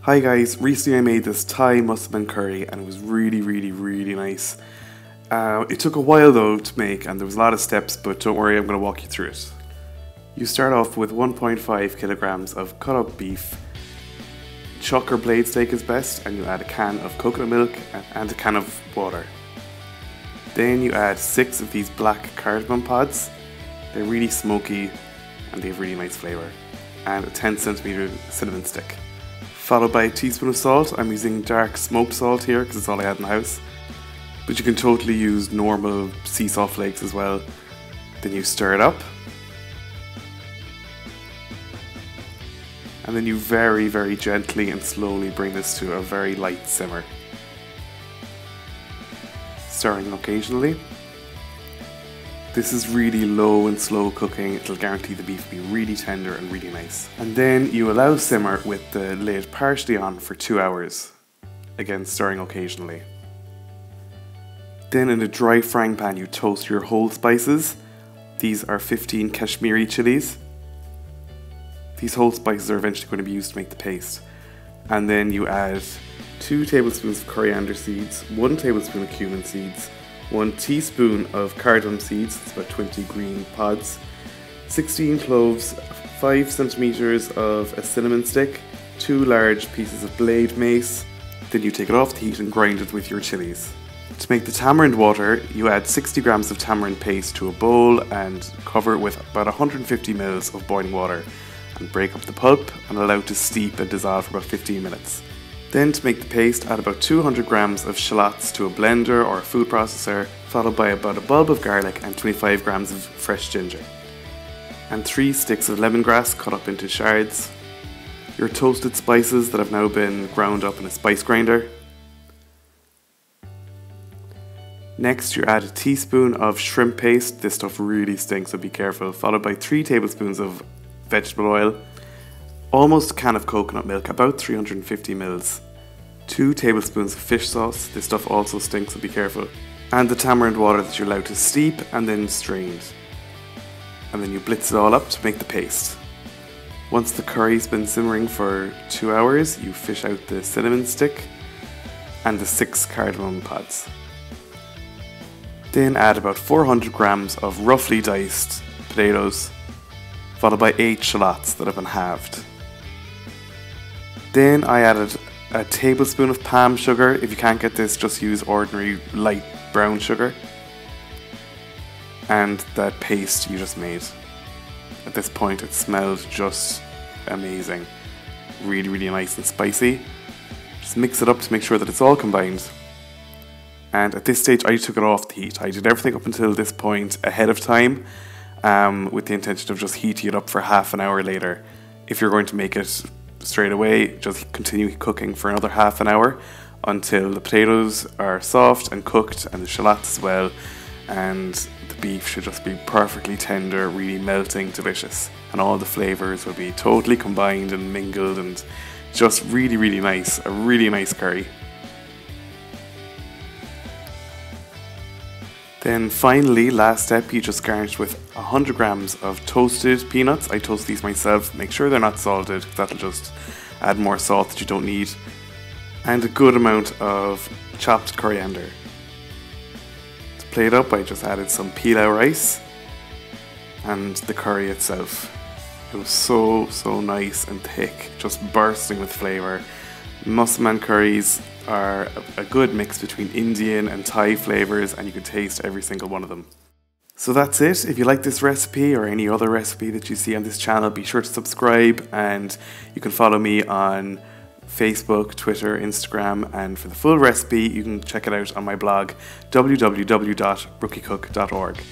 Hi guys, recently I made this Thai Mussaman curry and it was really nice. It took a while though to make and there was a lot of steps, but don't worry, I'm going to walk you through it. You start off with 1.5 kilograms of cut up beef. Chuck or blade steak is best, and you add a can of coconut milk and a can of water. Then you add 6 of these black cardamom pods. They're really smoky and they have really nice flavour. And a 10cm cinnamon stick. Followed by a teaspoon of salt. I'm using dark smoked salt here because it's all I had in the house. But you can totally use normal sea salt flakes as well. Then you stir it up. And then you very gently and slowly bring this to a very light simmer. Stirring occasionally. This is really low and slow cooking. It'll guarantee the beef will be really tender and really nice. And then you allow simmer with the lid partially on for 2 hours. Again, stirring occasionally. Then in a dry frying pan you toast your whole spices. These are 15 Kashmiri chilies. These whole spices are eventually going to be used to make the paste. And then you add 2 tablespoons of coriander seeds, 1 tablespoon of cumin seeds, 1 teaspoon of cardamom seeds, it's about 20 green pods, 16 cloves, 5 centimeters of a cinnamon stick, 2 large pieces of blade mace. Then you take it off the heat and grind it with your chilies. To make the tamarind water, you add 60 grams of tamarind paste to a bowl and cover it with about 150 ml of boiling water, and break up the pulp and allow it to steep and dissolve for about 15 minutes. Then to make the paste, add about 200 grams of shallots to a blender or a food processor, followed by about a bulb of garlic and 25 grams of fresh ginger. And 3 sticks of lemongrass cut up into shards. Your toasted spices that have now been ground up in a spice grinder. Next you add a teaspoon of shrimp paste, this stuff really stinks so be careful, followed by 3 tablespoons of vegetable oil, almost a can of coconut milk, about 350 ml, 2 tablespoons of fish sauce, this stuff also stinks so be careful, and the tamarind water that you're allowed to steep and then strained. And then you blitz it all up to make the paste. Once the curry's been simmering for 2 hours, you fish out the cinnamon stick and the 6 cardamom pods. Then add about 400 grams of roughly diced potatoes, followed by 8 shallots that have been halved. Then I added a tablespoon of palm sugar. If you can't get this, just use ordinary light brown sugar. And that paste you just made. At this point it smelled just amazing. Really nice and spicy. Just mix it up to make sure that it's all combined. And at this stage I took it off the heat. I did everything up until this point ahead of time, with the intention of just heating it up for half an hour later. If you're going to make it straight away, just continue cooking for another half an hour until the potatoes are soft and cooked, and the shallots as well, and the beef should just be perfectly tender, really melting, delicious, and all the flavours will be totally combined and mingled, and just really nice, a really nice curry. Then finally, last step, you just garnish with 100 grams of toasted peanuts. I toast these myself, make sure they're not salted, that'll just add more salt that you don't need. And a good amount of chopped coriander. To plate it up, I just added some pilau rice and the curry itself. It was so nice and thick, just bursting with flavour. Mussaman curries are a good mix between Indian and Thai flavours, and you can taste every single one of them. So that's it. If you like this recipe or any other recipe that you see on this channel, be sure to subscribe, and you can follow me on Facebook, Twitter, Instagram, and for the full recipe you can check it out on my blog www.rookiecook.org.